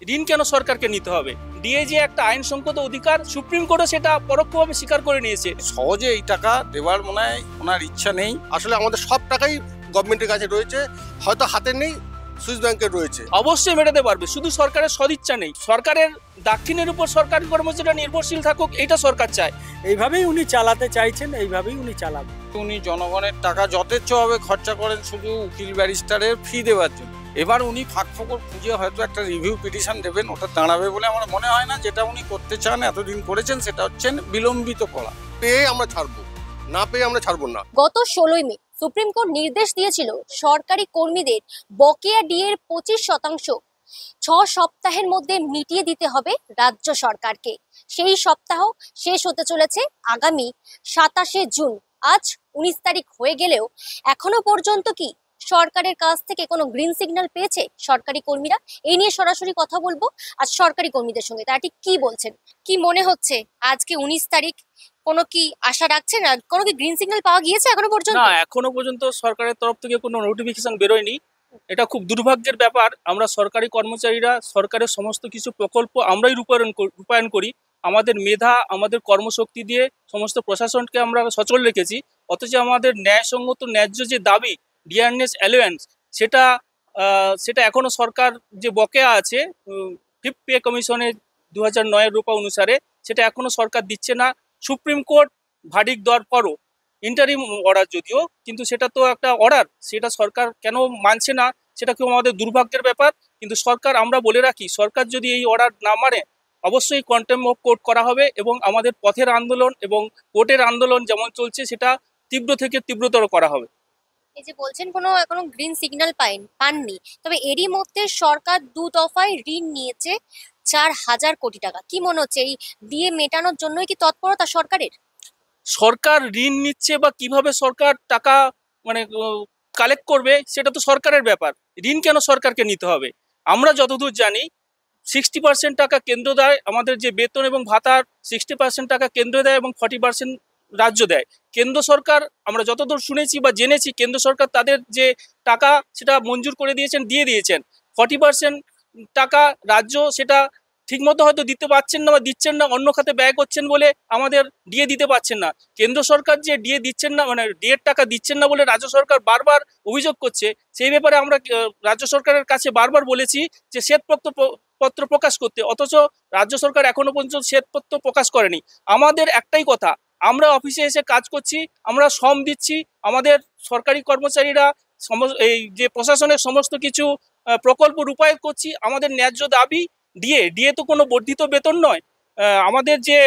ঋণ কেন সরকারকে নিতে হবে? ডিএ যে একটা আইনসঙ্গত অধিকার, সুপ্রিম কোর্টও সেটা পরোক্ষভাবে স্বীকার করে নিয়েছে। সহজে এই টাকা দেওয়ার মনে হয় ওনার ইচ্ছা নেই। আসলে আমাদের সব টাকাই গভর্নমেন্টের কাছে রয়েছে, হয়তো হাতে নেই, সুইস ব্যাংকের রয়েছে। অবশ্যই মেটাতে পারবে, শুধু সরকারের সদিচ্ছা নেই। সরকারের দাক্ষিণের উপর সরকারি কর্মচারীরা নির্ভরশীল থাকুক, এটা সরকার চায়। এইভাবেই উনি চালাতে চাইছেন, এইভাবেই উনি চালাবেন। উনি জনগণের টাকা যথেচ্ছভাবে খরচা করেন শুধু উকিল ব্যারিস্টারের ফি দেওয়ার জন্য। এবার উনি ফাঁক ফোকর খুঁজে হয়তো একটা রিভিউ পিটিশন দেবেন, ওটা দাঁড়াবে বলে আমার মনে হয় না। যেটা উনি করতে চান, এতদিন করেছেন, সেটা হচ্ছেন বিলম্বিত করা। পেয়ে আমরা ছাড়বো, না পেয়ে আমরা ছাড়বো না। গত 16ই মে সুপ্রিম কোর্ট নির্দেশ দিয়েছিল সরকারি কর্মীদের বকেয়া ডিএর 25% 6 সপ্তাহের মধ্যে মিটিয়ে দিতে হবে রাজ্য সরকারকে। সেই সপ্তাহ শেষ হতে চলেছে আগামী 27শে জুন। আজ 19 তারিখ হয়ে গেলেও এখনো পর্যন্ত কি সরকারের কাছ থেকে কোনো গ্রিন সিগন্যাল পেয়েছে সরকারি কর্মীরা? এই নিয়ে সরাসরি কথা বলবো আজ সরকারি কর্মীদের সঙ্গে। তারা ঠিক কি বলছেন, কি মনে হচ্ছে আজকে 19 তারিখ, কোনো কি আশা রাখছেন? আর কোনো কি গ্রিন সিগন্যাল পাওয়া গিয়েছে এখনো পর্যন্ত? না, এখনো পর্যন্ত সরকারের তরফ থেকে কোনো নোটিফিকেশন বেরোয়নি। এটা খুব দুর্ভাগ্যের ব্যাপার। আমরা সরকারি কর্মচারীরা সরকারের সমস্ত কিছু প্রকল্প আমরাই রূপায়ণ করি। আমাদের মেধা, আমাদের কর্মশক্তি দিয়ে সমস্ত প্রশাসনকে আমরা সচল রেখেছি। অথচ আমাদের ন্যায়সঙ্গত ন্যায্য যে দাবি ডিয়ারনেস অ্যালাওয়েন্স, সেটা এখনো সরকার যে বকেয়া আছে ফিফথ পে কমিশনের 2009-এর রূপা অনুসারে, সেটা এখনো সরকার দিচ্ছে না। সুপ্রিম কোর্ট ভার্ডিক্ট দেওয়ার পরও, ইন্টারিম অর্ডার যদিও, কিন্তু সেটা তো একটা অর্ডার, সেটা সরকার কেন মানছে না, সেটা কেউ আমাদের দুর্ভাগ্যের ব্যাপার। কিন্তু সরকার, আমরা বলে রাখি, সরকার যদি এই অর্ডার না মানে অবশ্যই কন্টেম্প অফ কোর্ট করা হবে এবং আমাদের পথের আন্দোলন এবং কোর্টের আন্দোলন যেমন চলছে সেটা তীব্র থেকে তীব্রতর করা হবে। এই যে বলছেন কোনো এখনো গ্রিন সিগন্যাল পাননি, তবে এরই মধ্যে সরকার 2 দফায় ঋণ নিয়েছে 4,000 কোটি টাকা। কি মনে হচ্ছে এই ডিএ মেটানোর জন্যই কি তৎপরতা সরকারের? সরকার ঋণ নিচ্ছে বা কিভাবে সরকার টাকা মানে কালেক্ট করবে, সেটা তো সরকারের ব্যাপার। ঋণ কেন সরকারকে নিতে হবে? আমরা যতদূর জানি 60% টাকা কেন্দ্র দেয়, আমাদের যে বেতন এবং ভাতার 60% টাকা কেন্দ্র দেয় এবং 40% রাজ্য দেয়। কেন্দ্র সরকার, আমরা যতদূর শুনেছি বা জেনেছি, কেন্দ্র সরকার তাদের যে টাকা সেটা মঞ্জুর করে দিয়ে দিয়েছেন। 40% টাকা রাজ্য সেটা ঠিকমতো হয়তো দিতে পারছেন না বা দিচ্ছেন না, অন্য খাতে ব্যয় করছেন বলে আমাদের ডিএ দিতে পারছেন না। কেন্দ্র সরকার যে ডিএ দিচ্ছেন না, মানে ডিএর টাকা দিচ্ছেন না বলে রাজ্য সরকার বারবার অভিযোগ করছে। সেই ব্যাপারে আমরা রাজ্য সরকারের কাছে বারবার বলেছি যে শ্বেতপত্র প্রকাশ করতে, অথচ রাজ্য সরকার এখনো পর্যন্ত শ্বেতপত্র প্রকাশ করেনি। আমাদের একটাই কথা, আমরা অফিসে এসে কাজ করছি, আমরা শ্রম দিচ্ছি, আমাদের সরকারি কর্মচারীরা এই যে প্রশাসনের সমস্ত কিছু প্রকল্প রূপায়ণ করছি। আমাদের ন্যায্য দাবি ডিএ তো কোনো বর্ধিত বেতন নয়। আমাদের যে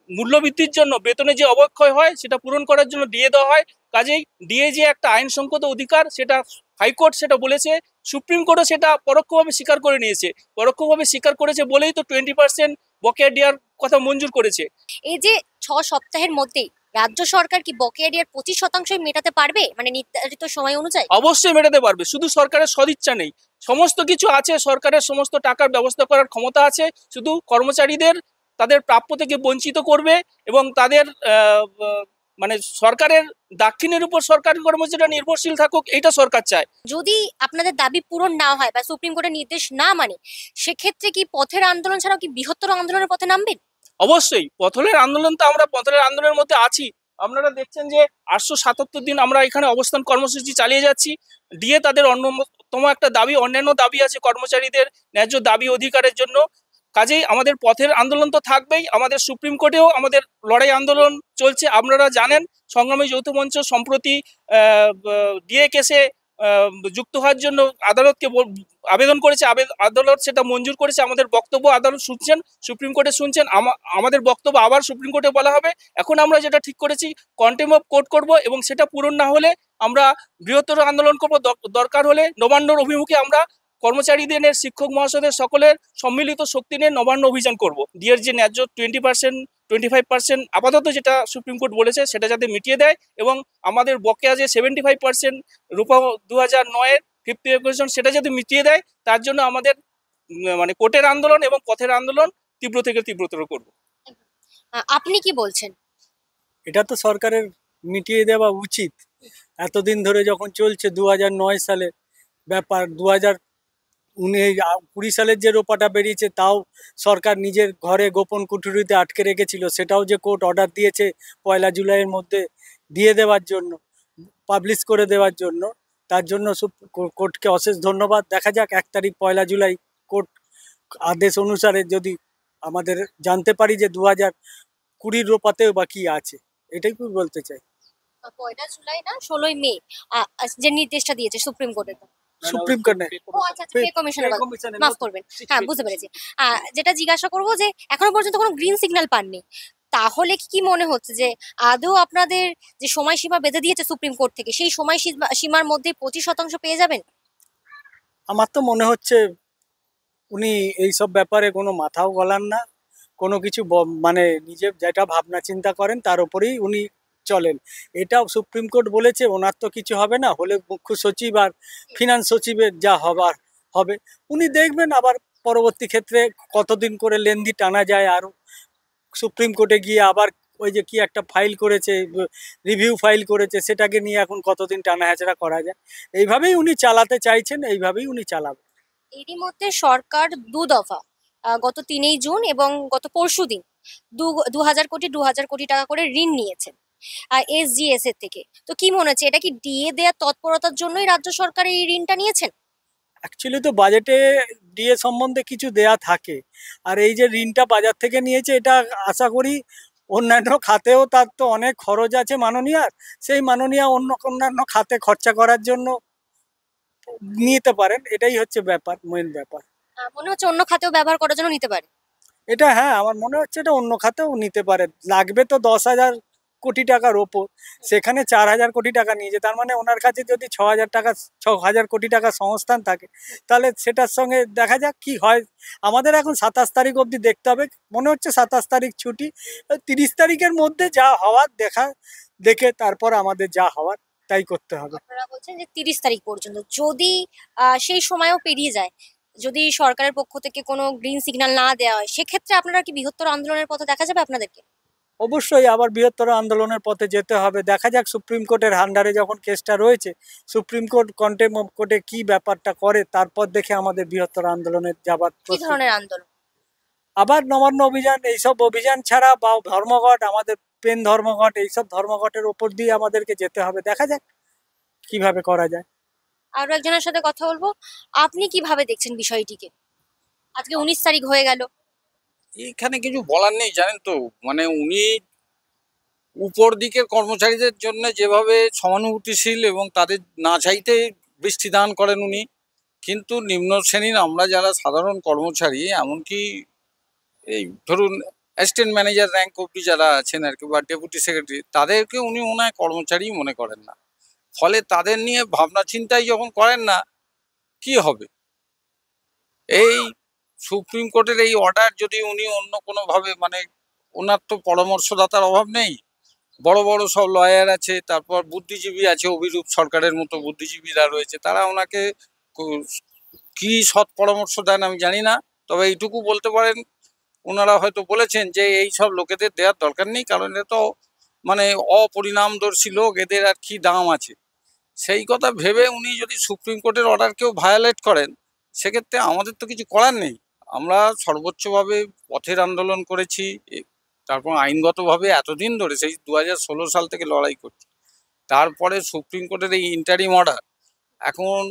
মূল্যবৃদ্ধির জন্য বেতনে যে অবক্ষয় হয় সেটা পূরণ করার জন্য ডিএ দেওয়া হয়। কাজেই ডিএ যে একটা আইনসঙ্গত অধিকার, সেটা হাইকোর্ট সেটা বলেছে, সুপ্রিম কোর্টও সেটা পরোক্ষভাবে স্বীকার করে নিয়েছে। পরোক্ষভাবে স্বীকার করেছে বলেই তো 20% বকেয়া ডিআর কথা মঞ্জুর করেছে। এই যে 6 সপ্তাহের মধ্যেই রাজ্য সরকার কি বকেয়া ডিএর 25% মেটাতে পারবে, মানে নির্ধারিত সময় অনুযায়ী? অবশ্যই মেটাতে পারবে, শুধু সরকারের সদিচ্ছা নেই। সমস্ত কিছু আছে, সরকারের সমস্ত টাকার ব্যবস্থা করার ক্ষমতা আছে, শুধু কর্মচারীদের তাদের প্রাপ্য থেকে বঞ্চিত করবে এবং তাদের মানে সরকারের দাক্ষিণের উপর সরকারি কর্মচারীরা নির্ভরশীল থাকুক, এটা সরকার চায়। যদি আপনাদের দাবি পূরণ না হয় বা সুপ্রিম কোর্টের নির্দেশ না মানে, সেক্ষেত্রে কি পথের আন্দোলন ছাড়াও কি বৃহত্তর আন্দোলনের পথে নামবেন? অবশ্যই পথলের আন্দোলন, তো আমরা পথলের আন্দোলনের মধ্যে আছি। আপনারা দেখছেন যে 877 দিন আমরা এখানে অবস্থান কর্মসূচি চালিয়ে যাচ্ছি। দিয়ে তাদের অন্যতম একটা দাবি, অন্যান্য দাবি আছে কর্মচারীদের ন্যায্য দাবি অধিকারের জন্য। কাজেই আমাদের পথের আন্দোলন তো থাকবেই। আমাদের সুপ্রিম কোর্টেও আমাদের লড়াই আন্দোলন চলছে। আপনারা জানেন, সংগ্রামী যৌথ মঞ্চ সম্প্রতি ডিএ কেসে যুক্ত হওয়ার জন্য আদালতকে আবেদন করেছে। আদালত সেটা মঞ্জুর করেছে। আমাদের বক্তব্য আদালত শুনছেন, সুপ্রিম কোর্টে শুনছেন, আমাদের বক্তব্য আবার সুপ্রিম কোর্টে বলা হবে। এখন আমরা যেটা ঠিক করেছি, কন্টেম্প অফ কোর্ট করব এবং সেটা পূরণ না হলে আমরা বৃহত্তর আন্দোলন করব। দরকার হলে নবান্নর অভিমুখে আমরা কর্মচারীদের, শিক্ষক মহাশয়দের সকলের সম্মিলিত শক্তি নিয়ে নবান্ন অভিযান করব। ডিএর যে ন্যায্য 20%, 25% আপাতত যেটা সুপ্রিম কোর্ট বলেছে সেটা যাতে মিটিয়ে দেয় এবং আমাদের বকেয়া যে 75% রূপা 2009-এর ফিফথ পে কমিশন, সেটা যদি মিটিয়ে দেয়, তার জন্য আমাদের মানে কোর্টের আন্দোলন এবং পথের আন্দোলন তীব্র থেকে তীব্রতর করব। আপনি কি বলছেন? এটা তো সরকারের মিটিয়ে দেওয়া উচিত। এতদিন ধরে যখন চলছে, 2009 সালে ব্যাপার, উনি এই 20 সালের যে রোপাটা বেরিয়েছে তাও সরকার নিজের ঘরে গোপন কুঠুরিতে আটকে রেখেছিল, সেটাও যে কোর্ট অর্ডার দিয়েছে 1 জুলাইয়ের মধ্যে দিয়ে দেওয়ার জন্য, পাবলিশ করে দেওয়ার জন্য। তার জন্য কোর্টকে অশেষ ধন্যবাদ। দেখা যাক 1 তারিখ 1 জুলাই কোর্ট আদেশ অনুসারে যদি আমাদের জানতে পারি যে 2020 রোপাতেও বা কি আছে, এটাই কি বলতে চাই। 1 জুলাই না 16 মে যে নির্দেশটা দিয়েছে সুপ্রিম কোর্টের। সুপ্রিম কোর্টে ও আচ্ছা আচ্ছা, পে কমিশনের কথা, মাফ করবেন। হ্যাঁ, বুঝতে পেরেছি। যেটা জিজ্ঞাসা করব যে এখনো পর্যন্ত কোনো গ্রিন সিগন্যাল পাননি, তাহলে কি মনে হচ্ছে যে আদৌ আপনাদের যে সময়সীমা বেঁধে দিয়েছে সুপ্রিম কোর্ট থেকে সেই সীমার মধ্যে 25% পেয়ে যাবেন? আমার তো মনে হচ্ছে উনি এইসব ব্যাপারে কোনো মাথাও গলান না, কোনো কিছু মানে নিজে যেটা ভাবনা চিন্তা করেন তার উপরেই উনি চলেন। এটাও সুপ্রিম কোর্ট বলেছে, ওনার তো কিছু হবে না, হলে মুখ্য সচিব আর ফিনান্স সচিবের যা হবার হবে উনি দেখবেন। আবার পরবর্তী ক্ষেত্রে কতদিন করে লেনদি টানা যায়, আর সুপ্রিম কোর্টে গিয়ে আবার ওই যে কি একটা ফাইল করেছে, রিভিউ ফাইল করেছে, সেটাকে নিয়ে এখন কতদিন টানা হেঁচড়া করা যায়। এইভাবেই উনি চালাতে চাইছেন, এইভাবেই উনি চালাবেন। এরই মধ্যে সরকার 2 দফা গত 3 জুন এবং গত পরশুদিন 2,000 কোটি টাকা করে ঋণ নিয়েছেন এসজিএস এর থেকে। তো কি মনে হচ্ছে, এটা কি ডিএ দেওয়ার তৎপরতার জন্যই রাজ্য সরকার এই ঋণটা নিয়েছেন? অ্যাকচুয়ালি তো বাজেটে ডিএ সম্বন্ধে কিছু দেয়া থাকে, আর এই যে ঋণটা বাজার থেকে নিয়েছে, এটা আশা করি অন্যান্য খাতেও তার তো অনেক খরচ আছে মাননীয়ার, সেই মাননীয়া অন্যান্য খাতে খরচা করার জন্য নিতে পারেন। এটাই হচ্ছে ব্যাপার, মেন ব্যাপার। মনে হচ্ছে অন্য খাতেও ব্যবহার করার জন্য নিতে পারে। এটা হ্যাঁ, আমার মনে হচ্ছে এটা অন্য খাতেও নিতে পারে। লাগবে তো 10,000 কোটি টাকার ওপর, সেখানে 4,000 কোটি টাকা নিয়েছে, তার মানে ওনার কাছে যদি 6,000 কোটি টাকা সংস্থান থাকে, তাহলে সেটার সঙ্গে দেখা যাক কি হয়। আমাদের এখন 27 তারিখ অবধি দেখতে হবে। মনে হচ্ছে 27 তারিখ ছুটি, 30 তারিখের মধ্যে যা হওয়ার দেখে তারপর আমাদের যা হওয়ার তাই করতে হবে। আপনারা বলছেন যে 30 তারিখ পর্যন্ত, যদি সেই সময়ও পেরিয়ে যায়, যদি সরকারের পক্ষ থেকে কোনো গ্রিন সিগন্যাল না দেওয়া হয়, সেক্ষেত্রে আপনারা কি বৃহত্তর আন্দোলনের পথে দেখা যাবে আপনাদেরকে? অবশ্যই আবার বৃহত্তর আন্দোলনের পথে যেতে হবে। দেখা যাক সুপ্রিম কোর্টের আন্ডারে যখন কেসটা রয়েছে, সুপ্রিম কোর্ট কন্টেম্প অফ কোর্টে কি ব্যাপারটা করে, তারপর দেখে আমাদের বৃহত্তর আন্দোলনে যাবার কি ধরনের আন্দোলন? আবার নবান্ন অভিযান, এইসব অভিযান ছাড়া বা ধর্মঘট, আমাদের পেন ধর্মঘট, এইসব ধর্মঘটের ওপর দিয়ে আমাদেরকে যেতে হবে। দেখা যাক কিভাবে করা যায়। আরো একজনের সাথে কথা বলবো। আপনি কিভাবে দেখছেন বিষয়টিকে? আজকে 19 তারিখ হয়ে গেল। এখানে কিছু বলার নেই, জানেন তো, মানে উনি উপর দিকের কর্মচারীদের জন্য যেভাবে সহানুভূতিশীল এবং তাদের না চাইতে বৃষ্টি দান করেন উনি, কিন্তু নিম্ন শ্রেণীর আমরা যারা সাধারণ কর্মচারী, এমনকি এই ধরুন অ্যাসিস্ট্যান্ট ম্যানেজার র্যাঙ্ক অব্দি যারা আছেন আর কি, বা ডেপুটি সেক্রেটারি, তাদেরকে উনি ওনার কর্মচারী মনে করেন না। ফলে তাদের নিয়ে ভাবনা চিন্তাই যখন করেন না, কি হবে? এই সুপ্রিম কোর্টের এই অর্ডার যদি উনি অন্য কোনোভাবে, মানে ওনার তো পরামর্শদাতার অভাব নেই, বড় বড় সব লয়ার আছে, তারপর বুদ্ধিজীবী আছে, অভিরূপ সরকারের মতো বুদ্ধিজীবীরা রয়েছে, তারা ওনাকে কি সৎ পরামর্শ দেন আমি জানি না। তবে এইটুকু বলতে পারেন, ওনারা হয়তো বলেছেন যে এই সব লোকেদের দেওয়ার দরকার নেই, কারণ এ তো মানে অপরিণামদর্শী লোক, এদের আর কি দাম আছে। সেই কথা ভেবে উনি যদি সুপ্রিম কোর্টের অর্ডারকেও ভায়োলেট করেন, সেক্ষেত্রে আমাদের তো কিছু করার নেই। আমরা সর্বোচ্চভাবে পথের আন্দোলন করেছি, তারপর আইনগতভাবে এতদিন ধরে সেই 2016 সাল থেকে লড়াই করছি। তারপরে সুপ্রিম কোর্টের এই ইন্টারিম অর্ডার, এখন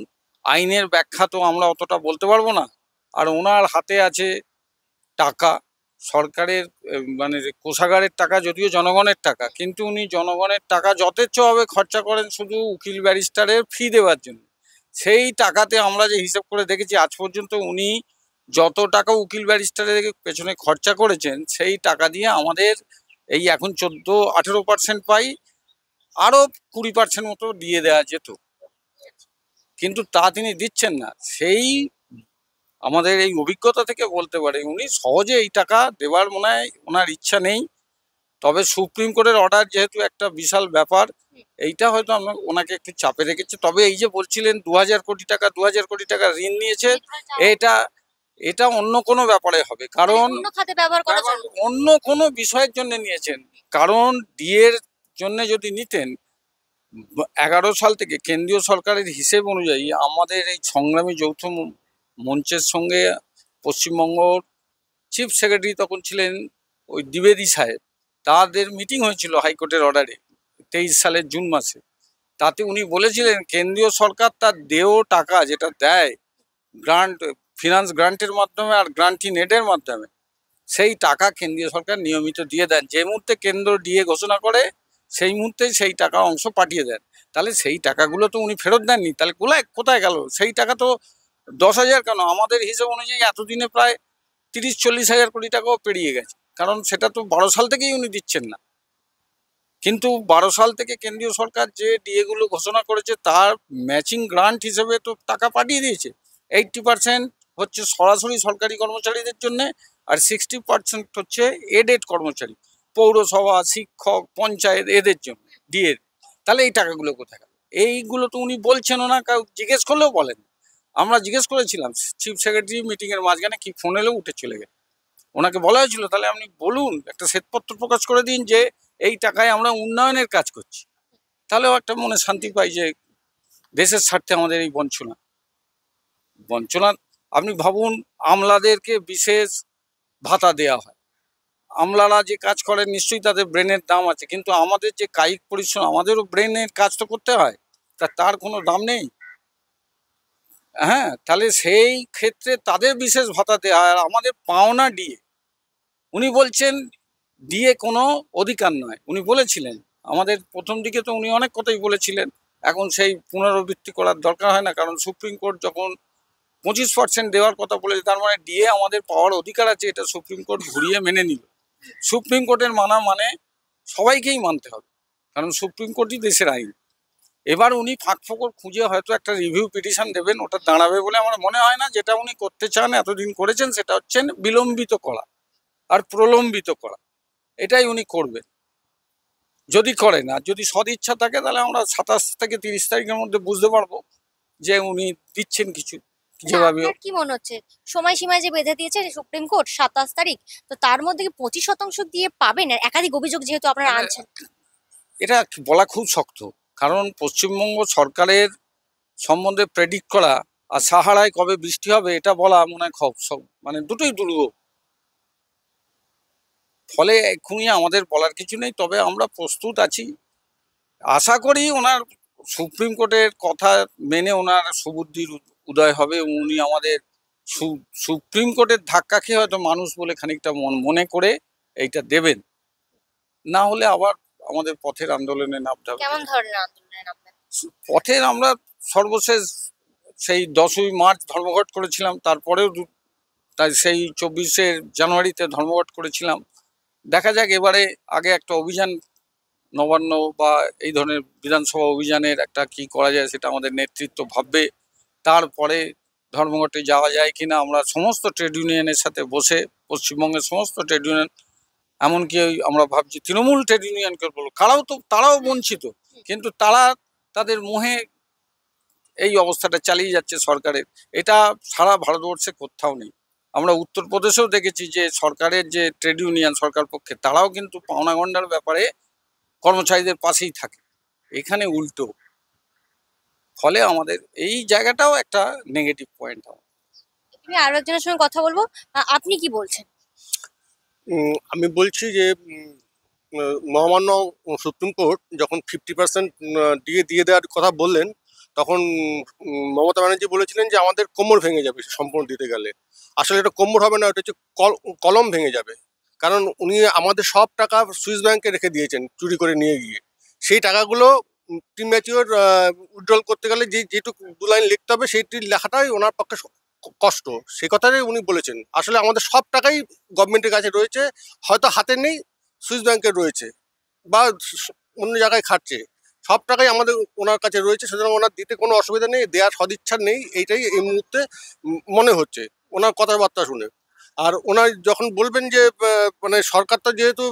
আইনের ব্যাখ্যা তো আমরা অতটা বলতে পারবো না। আর ওনার হাতে আছে টাকা, সরকারের মানে কোষাগারের টাকা, যদিও জনগণের টাকা, কিন্তু উনি জনগণের টাকা যথেচ্ছভাবে খরচা করেন শুধু উকিল ব্যারিস্টারের ফি দেওয়ার জন্য। সেই টাকাতে আমরা যে হিসাব করে দেখেছি, আজ পর্যন্ত উনি যত টাকা উকিল ব্যারিস্টারের পেছনে খরচা করেছেন, সেই টাকা দিয়ে আমাদের এই এখন 14-18% পাই, আরও 20% মতো দিয়ে দেওয়া যেত, কিন্তু তা তিনি দিচ্ছেন না। সেই আমাদের এই অভিজ্ঞতা থেকে বলতে পারে উনি সহজে এই টাকা দেওয়ার মনে হয় ওনার ইচ্ছা নেই। তবে সুপ্রিম কোর্টের অর্ডার যেহেতু একটা বিশাল ব্যাপার, এইটা হয়তো আমরা ওনাকে একটু চাপে রেখেছে। তবে এই যে বলছিলেন 2,000 কোটি টাকা 2,000 কোটি টাকা ঋণ নিয়েছে, এটা অন্য কোনো ব্যাপারে হবে, কারণ অন্য খাতে ব্যবহার করার জন্য, অন্য কোনো বিষয়ের জন্য নিয়েছেন। কারণ ডিএর জন্য যদি নিতেন, 11 সাল থেকে কেন্দ্রীয় সরকারের হিসেব অনুযায়ী আমাদের এই সংগ্রামী যৌথ মঞ্চের সঙ্গে পশ্চিমবঙ্গ চিফ সেক্রেটারি তখন ছিলেন ওই দ্বিবেদী সাহেব, তাদের মিটিং হয়েছিল হাইকোর্টের অর্ডারে 23 সালের জুন মাসে। তাতে উনি বলেছিলেন কেন্দ্রীয় সরকার তার দেয় টাকা যেটা দেয় গ্রান্ট, ফিনান্স গ্রান্টের মাধ্যমে আর গ্রান্টি নেটের মাধ্যমে, সেই টাকা কেন্দ্রীয় সরকার নিয়মিত দিয়ে দেন। যে মুহূর্তে কেন্দ্র ডিএ ঘোষণা করে সেই মুহূর্তে সেই টাকা অংশ পাঠিয়ে দেন। তাহলে সেই টাকাগুলো তো উনি ফেরত দেননি, তাহলে কোথায় গেল সেই টাকা? তো 10,000 কেন, আমাদের হিসেব অনুযায়ী এতদিনে প্রায় 30-40 হাজার কোটি টাকাও পেরিয়ে গেছে, কারণ সেটা তো 12 সাল থেকেই উনি দিচ্ছেন না। কিন্তু 12 সাল থেকে কেন্দ্রীয় সরকার যে ডিএ গুলো ঘোষণা করেছে তার ম্যাচিং গ্রান্ট হিসেবে তো টাকা পাঠিয়ে দিয়েছে। 80% হচ্ছে সরাসরি সরকারি কর্মচারীদের জন্য, আর 60% হচ্ছে এডেড কর্মচারী, পৌরসভা, শিক্ষক, পঞ্চায়েত, এদের জন্য ডিএ। তাহলে এই টাকাগুলো কোথায় গেল? এইগুলো তো উনি বলছেনও না, কাউ জিজ্ঞেস করলেও বলেন। আমরা জিজ্ঞেস করেছিলাম চিফ সেক্রেটারি, মিটিং এর মাঝখানে কি ফোন এলেও উঠে চলে গেল। ওনাকে বলা হয়েছিল তাহলে আপনি বলুন, একটা শ্বেতপত্র প্রকাশ করে দিন যে এই টাকায় আমরা উন্নয়নের কাজ করছি, তাহলেও একটা মনে শান্তি পাই যে দেশের স্বার্থে আমাদের এই বঞ্চনা। আপনি ভাবুন, আমলাদেরকে বিশেষ ভাতা দেয়া হয়, আমলারা যে কাজ করেন নিশ্চয়ই তাদের ব্রেনের দাম আছে, কিন্তু আমাদের যে কায়িক পরিশ্রম, আমাদেরও ব্রেনের কাজ তো করতে হয়, তার কোনো দাম নেই। হ্যাঁ, তাহলে সেই ক্ষেত্রে তাদের বিশেষ ভাতা দেওয়া হয়, আর আমাদের পাওনা ডিএ। উনি বলছেন ডিএ কোনো অধিকার নয়, উনি বলেছিলেন আমাদের প্রথম দিকে তো উনি অনেক কথাই বলেছিলেন, এখন সেই পুনরাবৃত্তি করার দরকার হয় না, কারণ সুপ্রিম কোর্ট যখন 25% দেওয়ার কথা বলেছে, তার মানে ডিএ আমাদের পাওয়ার অধিকার আছে, এটা সুপ্রিম কোর্ট ঘুরিয়ে মেনে নিল। সুপ্রিম কোর্টের মানা মানে সবাইকেই মানতে হবে, কারণ সুপ্রিম কোর্টই দেশের আইন। এবার উনি ফাঁকফোকর খুঁজে হয়তো একটা রিভিউ পিটিশন দেবেন, ওটা দাঁড়াবে বলে আমার মনে হয় না। যেটা উনি করতে চান, এতদিন করেছেন, সেটা হচ্ছে বিলম্বিত করা আর প্রলম্বিত করা, এটাই উনি করবেন যদি করেন। আর যদি সদিচ্ছা থাকে তাহলে আমরা 27 থেকে 30 তারিখের মধ্যে বুঝতে পারবো যে উনি দিচ্ছেন কিছু, যেভাবে। আপনার কি মনে হচ্ছে সময়সীমায় যে বেঁধে দিয়েছে সুপ্রিম কোর্ট 27 তারিখ, তো তার মধ্যে কি 25% দিয়ে পাবেন? একাধিক অভিযোগ যেহেতু আপনারা আনছেন, এটা বলা খুব শক্ত, কারণ পশ্চিমবঙ্গ সরকারের সম্বন্ধে প্রেডিক্ট করা আর সাহারায় কবে বৃষ্টি হবে এটা বলা মনে হয় মানে দুটোই দুর্যোগ। ফলে এক্ষুনি আমাদের বলার কিছু নেই, তবে আমরা প্রস্তুত আছি। আশা করি ওনার সুপ্রিম কোর্টের কথা মেনে ওনার সুবুদ্ধির উদয় হবে, উনি আমাদের সুপ্রিম কোর্টের ধাক্কা খেয়ে হয়তো মানুষ বলে খানিকটা মনে করে এইটা দেবেন, না হলে আবার আমাদের পথের আন্দোলনে নামতে হবে। কেমন ধরনের আন্দোলনে নামবেন? পথের আমরা সর্বশেষ সেই 10ই মার্চ ধর্মঘট করেছিলাম, তারপরেও তাই সেই 24শে জানুয়ারিতে ধর্মঘট করেছিলাম। দেখা যাক এবারে, আগে একটা অভিযান নবান্ন বা এই ধরনের বিধানসভা অভিযানের একটা কি করা যায় সেটা আমাদের নেতৃত্ব ভাববে। তারপরে ধর্মঘটে যাওয়া যায় কিনা আমরা সমস্ত ট্রেড ইউনিয়নের সাথে বসে, পশ্চিমবঙ্গের সমস্ত ট্রেড ইউনিয়ন, এমনকি আমরা ভাবছি তৃণমূল ট্রেড ইউনিয়নকে বলবো, তারাও বঞ্চিত, কিন্তু তারা তাদের মোহে এই অবস্থাটা চালিয়ে যাচ্ছে সরকারের। এটা সারা ভারতবর্ষে কোথাও নেই। আমরা উত্তরপ্রদেশেও দেখেছি যে সরকারের যে ট্রেড ইউনিয়ন সরকার পক্ষে, তারাও কিন্তু পাওনা গন্ডার ব্যাপারে কর্মচারীদের পাশেই থাকে, এখানে উল্টো। ফলে আমাদের এই জায়গাটাও একটা নেগেটিভ পয়েন্ট। আমি আরো একজনের সঙ্গে কথা বলবো, আপনি কি বলছেন? আমি বলছি যে মহামান্য সুপ্রিম কোর্ট যখন 50% দিয়ে দেওয়ার কথা বললেন, তখন মমতা ব্যানার্জি বলেছিলেন যে আমাদের কোমর ভেঙে যাবে সম্পূর্ণ দিতে গেলে। আসলে এটা কোমর হবে না, ওটা হচ্ছে কলম ভেঙে যাবে। কারণ উনি আমাদের সব টাকা সুইস ব্যাংকে রেখে দিয়েছেন চুরি করে নিয়ে গিয়ে। সেই টাকাগুলো প্রিম্যাচিওর উইথড্রল করতে গেলে যেটুকু 2 লাইন লিখতে হবে, সেইটি লেখাটাই ওনার পক্ষে কষ্ট। সেই কথাটাই উনি বলেছেন। আসলে আমাদের সব টাকাই গভর্নমেন্টের কাছে রয়েছে, হয়তো হাতে নেই, সুইস ব্যাংকে রয়েছে বা অন্য জায়গায় খাটছে, সব টাকাই আমাদের ওনার কাছে রয়েছে। সুতরাং ওনার দিতে কোনো অসুবিধা নেই, দেওয়ার সদিচ্ছা নেই, এইটাই এই মুহূর্তে মনে হচ্ছে ওনার কথাবার্তা শুনে। আর ওনার যখন বলবেন যে মানে সরকার তো যেহেতু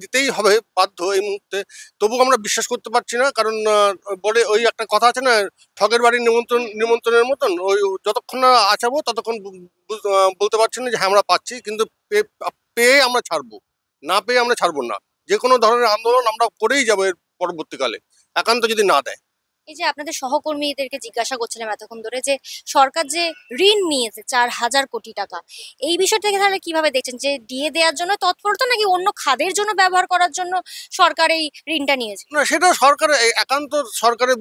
দিতেই হবে বাধ্য এই মুহূর্তে, তবু আমরা বিশ্বাস করতে পারছি না। কারণ বলে ওই একটা কথা আছে না, ঠগের বাড়ির নিমন্ত্রণের মতন, ওই যতক্ষণ না আছাবো ততক্ষণ বলতে পারছি না যে হ্যাঁ আমরা পাচ্ছি, কিন্তু পেয়ে আমরা ছাড়বো, না পেয়ে আমরা ছাড়বো না। যে কোনো ধরনের আন্দোলন আমরা করেই যাবো এর পরবর্তীকালে, একান্ত যদি না দেয়। এই যে আপনাদের সহকর্মীদেরকে জিজ্ঞাসা করছিলাম এতক্ষণ ধরে যে সরকার যে ঋণ নিয়েছে 4,000 কোটি টাকা, এই বিষয়টাকে তাহলে কিভাবে দেখছেন? যে দিয়ে দেওয়ার জন্য তৎপরতা নাকি অন্য খাদের জন্য ব্যবহার করার জন্য সরকার এই ঋণটা নিয়েছে? না, সেটা সরকারের একান্ত সরকারের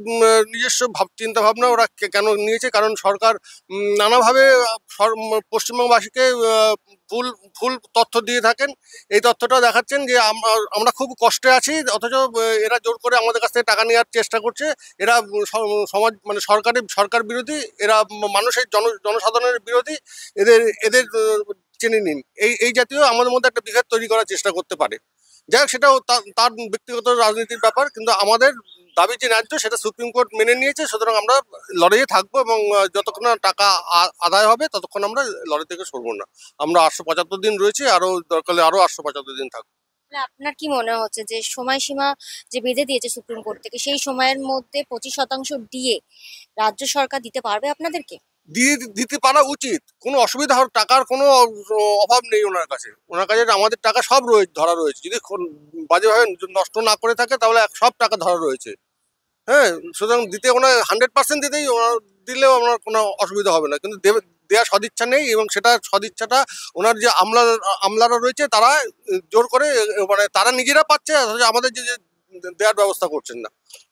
নিজস্ব চিন্তা ভাবনা। ওরা কেন নিয়েছে, কারণ সরকার নানাভাবে পশ্চিমবঙ্গবাসীকে ভুল ভুল তথ্য দিয়ে থাকেন। এই তথ্যটা দেখাচ্ছেন যে আমরা খুব কষ্টে আছি, অথচ এরা জোর করে আমাদের কাছ থেকে টাকা নেওয়ার চেষ্টা করছে। এরা সমাজ মানে সরকার বিরোধী, এরা মানুষের জনসাধারণের বিরোধী। এদের এদের চেনে নিন, এই জাতীয় আমাদের মধ্যে একটা বিভেদ তৈরি করার চেষ্টা করতে পারে। যাই হোক, সেটাও তার ব্যক্তিগত রাজনীতির ব্যাপার, কিন্তু আমাদের দাবি যে ন্যায্য সেটা সুপ্রিম কোর্ট মেনে নিয়েছে। সুতরাং আমরা লড়াইয়ে থাকবো এবং যতক্ষণ না টাকা আদায় হবে ততক্ষণ আমরা লড়াই থেকে সরবো না। আমরা 875 দিন রয়েছে, আরো দরকার হলে আরো 875 দিন থাকবো। মানে আপনার কি মনে হচ্ছে যে সময়সীমা যে বেঁধে দিয়েছে সুপ্রিম কোর্ট থেকে, সেই সময়ের মধ্যে 25% ডিএ রাজ্য সরকার দিতে পারবে আপনাদেরকে? দিতে পারা উচিত, কোনো অসুবিধা হওয়ার টাকার কোনো অভাব নেই ওনার কাছে। ওনার কাছে আমাদের টাকা সব ধরা রয়েছে। যদি বাজেভাবে নষ্ট না করে থাকে তাহলে সব টাকা ধরা রয়েছে। হ্যাঁ, সুতরাং দিতে ওনার 100% দিতেই দিলেও ওনার কোনো অসুবিধা হবে না, কিন্তু দেওয়ার সদিচ্ছা নেই। এবং সেটা সদিচ্ছাটা ওনার যে আমলারা রয়েছে তারা জোর করে মানে তারা নিজেরা পাচ্ছে, অথচ আমাদের যে দেওয়ার ব্যবস্থা করছেন না।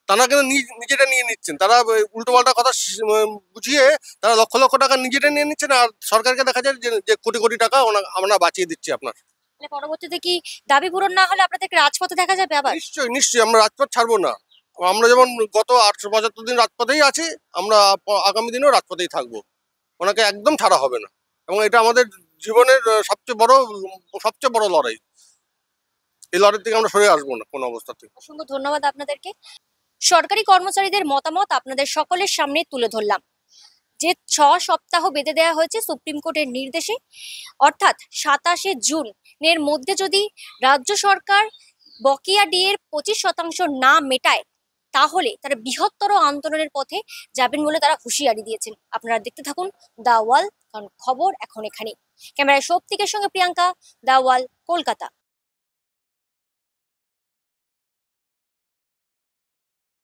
তারা কিন্তু নিজেরা নিয়ে নিচ্ছেন। তারা উল্টোপাল্টা কথা বুঝিয়ে তারা লক্ষ লক্ষ টাকা নিজেরা নিয়ে নিচ্ছেন, আর সরকারকে দেখা যায় যে কোটি কোটি টাকা আমরা বাঁচিয়ে দিচ্ছি আপনার। মানে পরবর্তীতে কি দাবি পূরণ না হলে আপনাদেরকে রাজপথে দেখা যাবে আবার? নিশ্চয়ই নিশ্চয়ই, আমরা রাজপথ ছাড়বো না। আমরা যেমন গত 875 দিন রাজপথেই আছি, আমরা আগামী দিনেও রাজপথেই থাকবো। ওনাকে একদম ছাড়া হবে না, এবং এটা আমাদের জীবনের সবচেয়ে বড় লড়াই। এই লড়াই থেকে আমরা সরে আসবো না কোনো অবস্থাতে। অসংখ্য ধন্যবাদ আপনাদেরকে। সরকারি কর্মচারীদের মতামত আপনাদের সকলের সামনে তুলে ধরলাম। যে 6 সপ্তাহ বেঁধে দেওয়া হয়েছে সুপ্রিম কোর্টের নির্দেশে, অর্থাৎ 27শে জুন এর মধ্যে যদি রাজ্য সরকার বকেয়া ডিএর 25% না মেটায় তাহলে তারা বৃহত্তর আন্দোলনের পথে যাবেন বলে তারা হুঁশিয়ারি দিয়েছেন। আপনারা দেখতে থাকুন দ্য ওয়াল, কারণ খবর এখন এখানেই। ক্যামেরায় শক্তিকের সঙ্গে প্রিয়াঙ্কা, দ্য ওয়াল, কলকাতা।